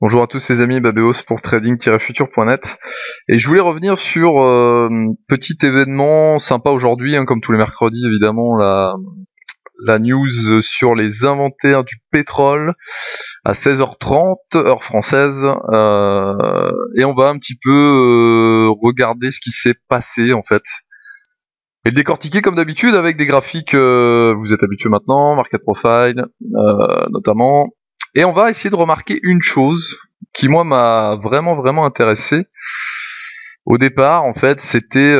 Bonjour à tous les amis, Babéos pour trading-future.net. Et je voulais revenir sur petit événement sympa aujourd'hui, comme tous les mercredis évidemment, la news sur les inventaires du pétrole à 16h30 heure française, et on va un petit peu regarder ce qui s'est passé en fait et le décortiquer comme d'habitude avec des graphiques, vous êtes habitués maintenant, market profile notamment. Et on va essayer de remarquer une chose qui moi m'a vraiment intéressé au départ. En fait, c'était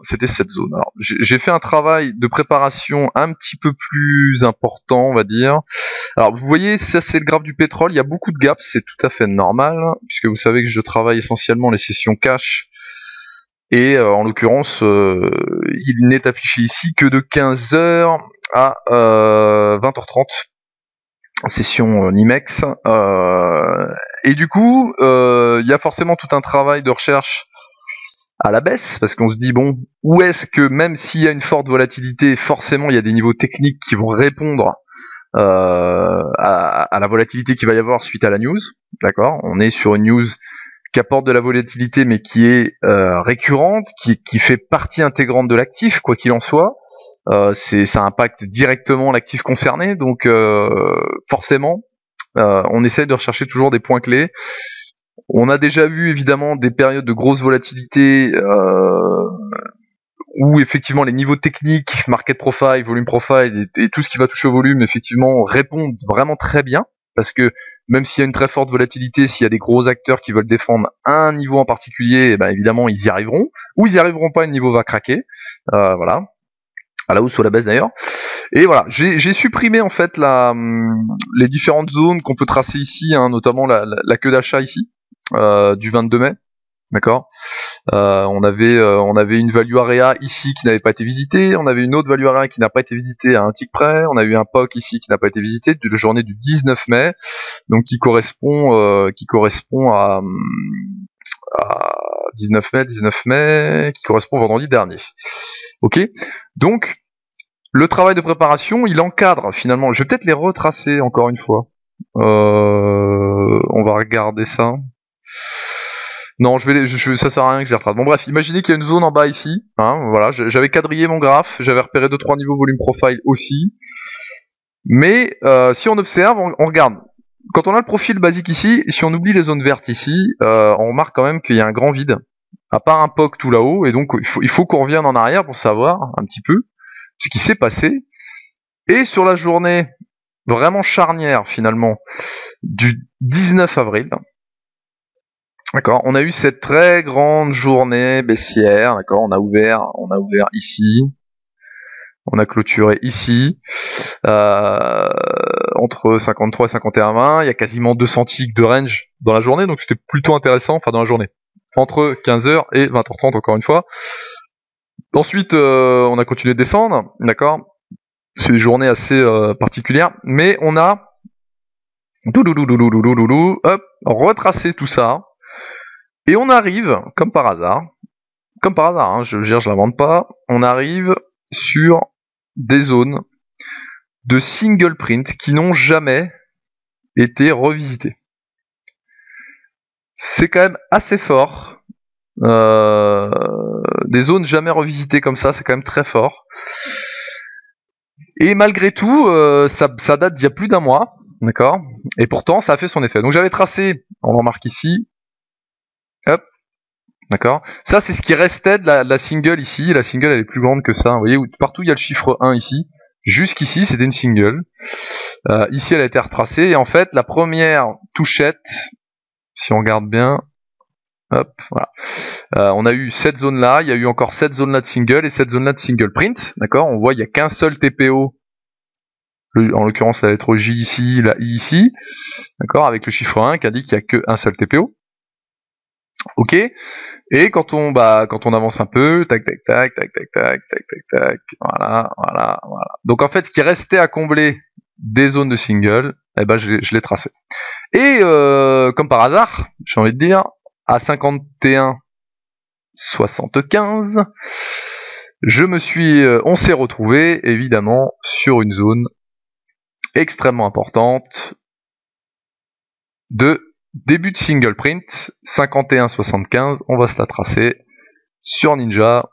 cette zone. Alors, j'ai fait un travail de préparation un petit peu plus important, on va dire. Alors, vous voyez, ça c'est le graphe du pétrole. Il y a beaucoup de gaps, c'est tout à fait normal, puisque vous savez que je travaille essentiellement les sessions cash. Et en l'occurrence, il n'est affiché ici que de 15h à 20h30. Session Nimex, et du coup il y a forcément tout un travail de recherche à la baisse, parce qu'on se dit bon, où est-ce que même s'il y a une forte volatilité, forcément il y a des niveaux techniques qui vont répondre à la volatilité qu'il va y avoir suite à la news, d'accord. On est sur une news qui apporte de la volatilité, mais qui est récurrente, qui fait partie intégrante de l'actif, quoi qu'il en soit. Ça impacte directement l'actif concerné, donc forcément, on essaye de rechercher toujours des points clés. On a déjà vu évidemment des périodes de grosse volatilité où effectivement les niveaux techniques, market profile, volume profile et tout ce qui va toucher au volume, effectivement, répondent vraiment très bien. Parce que même s'il y a une très forte volatilité, s'il y a des gros acteurs qui veulent défendre un niveau en particulier, ben évidemment ils y arriveront, ou ils y arriveront pas, le niveau va craquer, voilà, à la hausse ou à la baisse d'ailleurs. Et voilà, j'ai supprimé en fait les différentes zones qu'on peut tracer ici, hein, notamment la queue d'achat ici, du 22 mai. D'accord. On avait une value area ici qui n'avait pas été visitée, on avait une autre value area qui n'a pas été visitée à un tick près, on a eu un POC ici qui n'a pas été visité de la journée du 19 mai, donc qui correspond à 19 mai, qui correspond au vendredi dernier. Ok. Donc le travail de préparation, il encadre finalement. Je vais peut-être les retracer encore une fois. On va regarder ça. Non, ça sert à rien que je les retrace. Bon bref, imaginez qu'il y a une zone en bas ici, hein, voilà, j'avais quadrillé mon graphe, j'avais repéré 2-3 niveaux volume profile aussi. Mais si on observe, on regarde. Quand on a le profil basique ici, si on oublie les zones vertes ici, on remarque quand même qu'il y a un grand vide, à part un POC tout là-haut, et donc il faut qu'on revienne en arrière pour savoir un petit peu ce qui s'est passé. Et sur la journée vraiment charnière finalement du 19 avril, d'accord, on a eu cette très grande journée baissière, d'accord, on a ouvert ici, on a clôturé ici, entre 53 et 51,20, il y a quasiment 200 ticks de range dans la journée, donc c'était plutôt intéressant, enfin dans la journée, entre 15h et 20h30 encore une fois. Ensuite, on a continué de descendre, d'accord, c'est des journées assez particulières, mais on a hop, retracé tout ça. Et on arrive, comme par hasard, hein, je l'invente pas, on arrive sur des zones de single print qui n'ont jamais été revisitées. C'est quand même assez fort. Des zones jamais revisitées comme ça, c'est quand même très fort. Et malgré tout, ça date d'il y a plus d'un mois, d'accord. Et pourtant, ça a fait son effet. Donc j'avais tracé, on le remarque ici, hop, d'accord. Ça, c'est ce qui restait de la single ici. La single, elle est plus grande que ça. Vous voyez, partout il y a le chiffre 1 ici. Jusqu'ici, c'était une single. Ici, elle a été retracée. Et en fait, la première touchette, si on regarde bien, hop, voilà. On a eu cette zone-là. Il y a eu encore cette zone-là de single et cette zone-là de single print. D'accord. On voit, il n'y a qu'un seul TPO. En l'occurrence, la lettre J ici, la I ici. D'accord. Avec le chiffre 1 qui indique qu'il n'y a qu'un seul TPO. Ok, et quand on avance un peu, tac, voilà. Donc en fait, ce qui restait à combler des zones de single, eh ben je l'ai tracé. Et comme par hasard, j'ai envie de dire, à 51,75, on s'est retrouvé évidemment sur une zone extrêmement importante de début de single print, 51,75, on va se la tracer sur Ninja.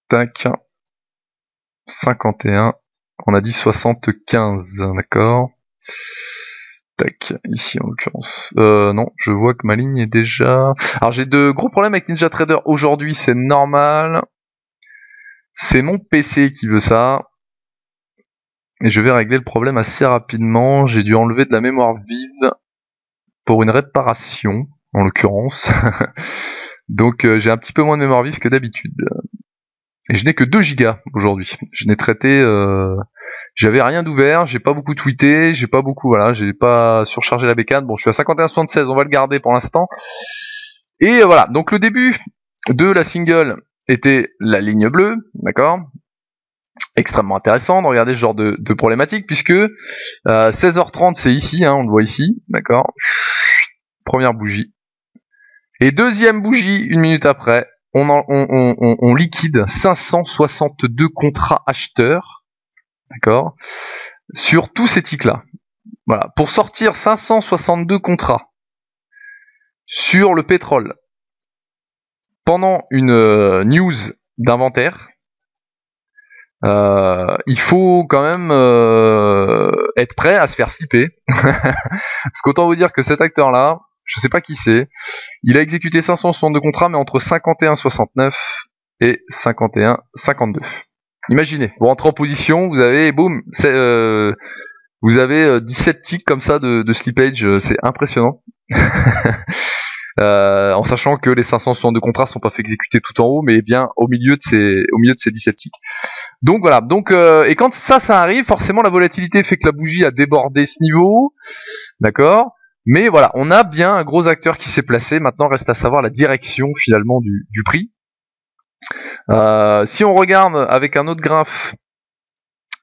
Tac, 51, on a dit 75, d'accord. Tac, ici en l'occurrence. Non, je vois que ma ligne est déjà... Alors j'ai de gros problèmes avec NinjaTrader aujourd'hui, c'est normal. C'est mon PC qui veut ça. Et je vais régler le problème assez rapidement. J'ai dû enlever de la mémoire vive pour une réparation, en l'occurrence. Donc j'ai un petit peu moins de mémoire vive que d'habitude. Et je n'ai que 2 gigas aujourd'hui. Je n'ai traité... J'avais rien d'ouvert, j'ai pas beaucoup tweeté, j'ai pas beaucoup... Voilà, j'ai pas surchargé la bécane. Bon, je suis à 51,76, on va le garder pour l'instant. Et voilà, donc le début de la single était la ligne bleue, d'accord ? Extrêmement intéressant de regarder ce genre de problématique, puisque 16h30 c'est ici, hein, on le voit ici, d'accord ? Première bougie. Et deuxième bougie, une minute après, on liquide 562 contrats acheteurs, d'accord, sur tous ces tics-là. Voilà, pour sortir 562 contrats sur le pétrole pendant une news d'inventaire, il faut quand même être prêt à se faire slipper. Parce qu'autant vous dire que cet acteur-là, je sais pas qui c'est, il a exécuté 562 contrats, mais entre 51,69 et 51,52. Imaginez, vous rentrez en position, vous avez, boum, vous avez 17 ticks comme ça de slippage, c'est impressionnant. En sachant que les 562 contrats sont pas fait exécuter tout en haut, mais bien au milieu de ces 17 ticks. Donc voilà, et quand ça arrive, forcément la volatilité fait que la bougie a débordé ce niveau, d'accord. Mais voilà, on a bien un gros acteur qui s'est placé. Maintenant, reste à savoir la direction finalement du prix. Si on regarde avec un autre graphe,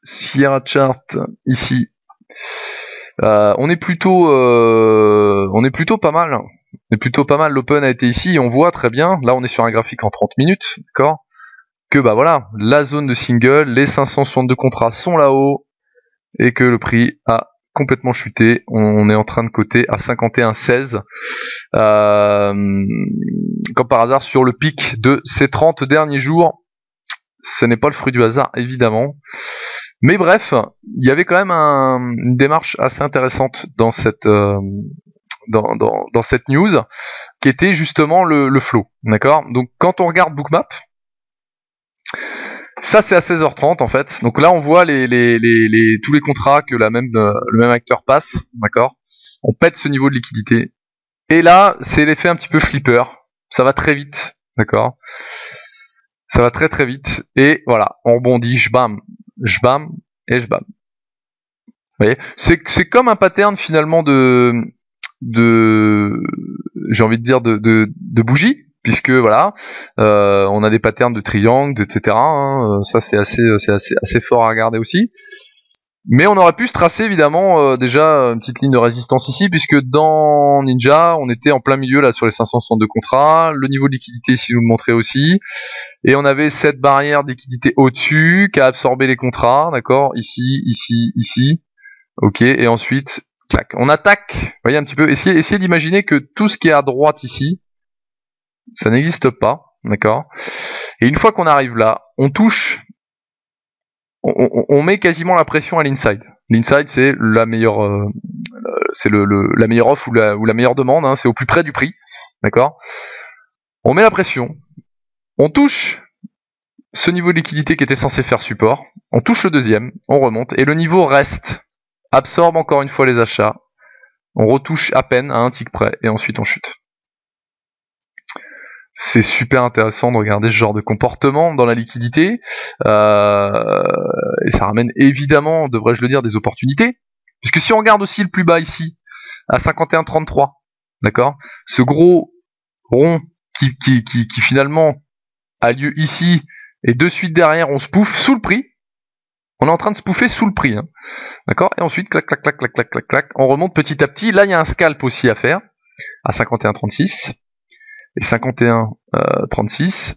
Sierra Chart ici, on est plutôt pas mal. On est plutôt pas mal. L'open a été ici et on voit très bien. Là, on est sur un graphique en 30 minutes, d'accord. Que bah voilà, la zone de single, les 562 contrats sont là-haut et que le prix a complètement chuté. On est en train de coter à 51,16. Comme par hasard sur le pic de ces 30 derniers jours. Ce n'est pas le fruit du hasard, évidemment. Mais bref, il y avait quand même une démarche assez intéressante dans cette news, qui était justement le flow. D'accord ? Donc quand on regarde Bookmap, ça c'est à 16h30 en fait. Donc là on voit tous les contrats que le même acteur passe, d'accord ? On pète ce niveau de liquidité. Et là, c'est l'effet un petit peu flipper. Ça va très vite, d'accord ? Ça va très très vite. Et voilà, on rebondit, j'bam et j'bam. Vous voyez ? C'est comme un pattern finalement j'ai envie de dire de bougie. Puisque voilà, on a des patterns de triangle, etc. Hein, ça c'est assez fort à regarder aussi. Mais on aurait pu se tracer évidemment déjà une petite ligne de résistance ici, puisque dans Ninja, on était en plein milieu là sur les 562 contrats. Le niveau de liquidité ici nous le montrait aussi, et on avait cette barrière de liquidité au-dessus qui a absorbé les contrats, d'accord, ici, ok, et ensuite, clac, on attaque. Vous voyez un petit peu, essayez d'imaginer que tout ce qui est à droite ici, ça n'existe pas, d'accord. Et une fois qu'on arrive là, on touche, on met quasiment la pression à l'inside. L'inside, c'est la meilleure, la meilleure offre ou la meilleure demande. Hein, c'est au plus près du prix, d'accord. On met la pression, on touche ce niveau de liquidité qui était censé faire support, on touche le deuxième, on remonte et le niveau reste, absorbe encore une fois les achats, on retouche à peine à un tick près et ensuite on chute. C'est super intéressant de regarder ce genre de comportement dans la liquidité, et ça ramène évidemment, devrais-je le dire, des opportunités, puisque si on regarde aussi le plus bas ici, à 51,33, d'accord, ce gros rond qui finalement a lieu ici, et de suite derrière on spoof sous le prix, on est en train de spoofer sous le prix, hein, d'accord, et ensuite clac, on remonte petit à petit. Là il y a un scalp aussi à faire, à 51,36, et 51,36.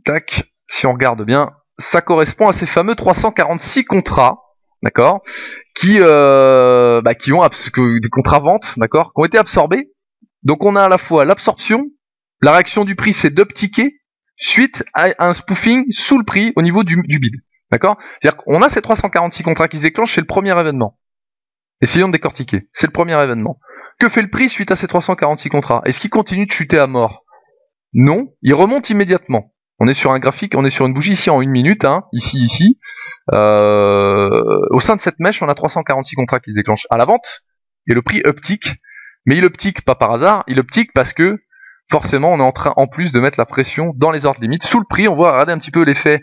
Tac, si on regarde bien, ça correspond à ces fameux 346 contrats, d'accord, qui ont des contrats vente, d'accord, qui ont été absorbés. Donc on a à la fois l'absorption, la réaction du prix, c'est d'upticker suite à un spoofing sous le prix au niveau du bid, d'accord. C'est-à-dire qu'on a ces 346 contrats qui se déclenchent, c'est le premier événement. Essayons de décortiquer. C'est le premier événement. Que fait le prix suite à ces 346 contrats? Est-ce qu'il continue de chuter à mort? Non, il remonte immédiatement. On est sur un graphique, on est sur une bougie ici en 1 minute, hein, ici. Au sein de cette mèche, on a 346 contrats qui se déclenchent à la vente, et le prix uptick. Mais il uptick pas par hasard, il uptick parce que forcément on est en train en plus de mettre la pression dans les ordres limites. Sous le prix, on voit, regardez un petit peu l'effet.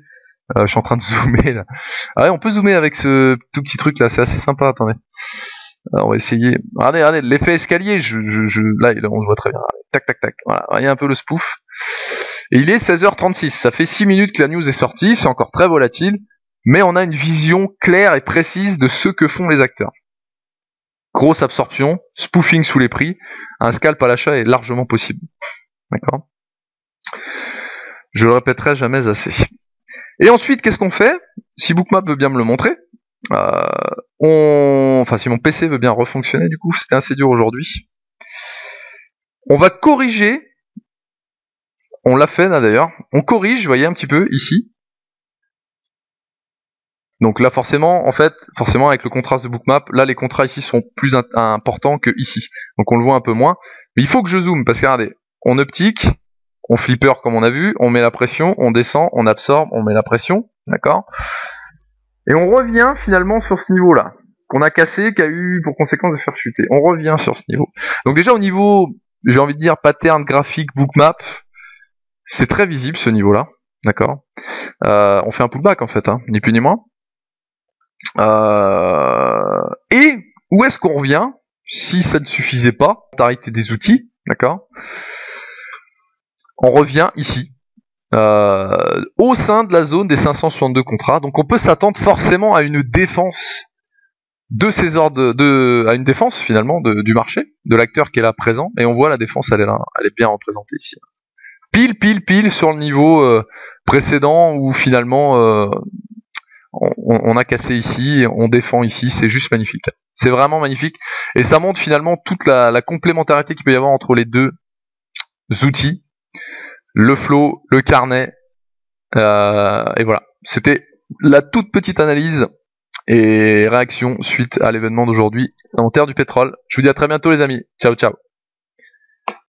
Je suis en train de zoomer là. Ah ouais, on peut zoomer avec ce tout petit truc là, c'est assez sympa, attendez. Alors, on va essayer. Regardez, l'effet escalier, là on le voit très bien. Tac, tac, tac. Voilà, il y a un peu le spoof. Et il est 16h36, ça fait 6 minutes que la news est sortie, c'est encore très volatile, mais on a une vision claire et précise de ce que font les acteurs. Grosse absorption, spoofing sous les prix, un scalp à l'achat est largement possible. D'accord ? Je le répéterai jamais assez. Et ensuite, qu'est-ce qu'on fait? Si Bookmap veut bien me le montrer, si mon PC veut bien refonctionner, du coup, c'était assez dur aujourd'hui. On va corriger, on l'a fait là d'ailleurs, on corrige, vous voyez un petit peu ici. Donc là forcément avec le contraste de Bookmap, là les contrats ici sont plus importants que ici. Donc on le voit un peu moins. Mais il faut que je zoome, parce que regardez, on uptick, on flipper comme on a vu, on met la pression, on descend, on absorbe, on met la pression, d'accord? Et on revient finalement sur ce niveau-là, qu'on a cassé, qui a eu pour conséquence de faire chuter. On revient sur ce niveau. Donc déjà au niveau, j'ai envie de dire, pattern graphique Bookmap, c'est très visible ce niveau-là, d'accord? On fait un pullback en fait, hein, ni plus ni moins. Et où est-ce qu'on revient si ça ne suffisait pas, complémentarité des outils, d'accord? On revient ici, au sein de la zone des 562 contrats. Donc on peut s'attendre forcément à une défense de ces ordres, à une défense finalement du marché, de l'acteur qui est là présent. Et on voit la défense, elle est là, elle est bien représentée ici. Pile sur le niveau précédent où finalement on a cassé ici, on défend ici, c'est juste magnifique. C'est vraiment magnifique. Et ça montre finalement toute la complémentarité qu'il peut y avoir entre les deux outils, le flow, le carnet, et voilà. C'était la toute petite analyse et réaction suite à l'événement d'aujourd'hui, inventaire du pétrole. Je vous dis à très bientôt les amis. Ciao, ciao.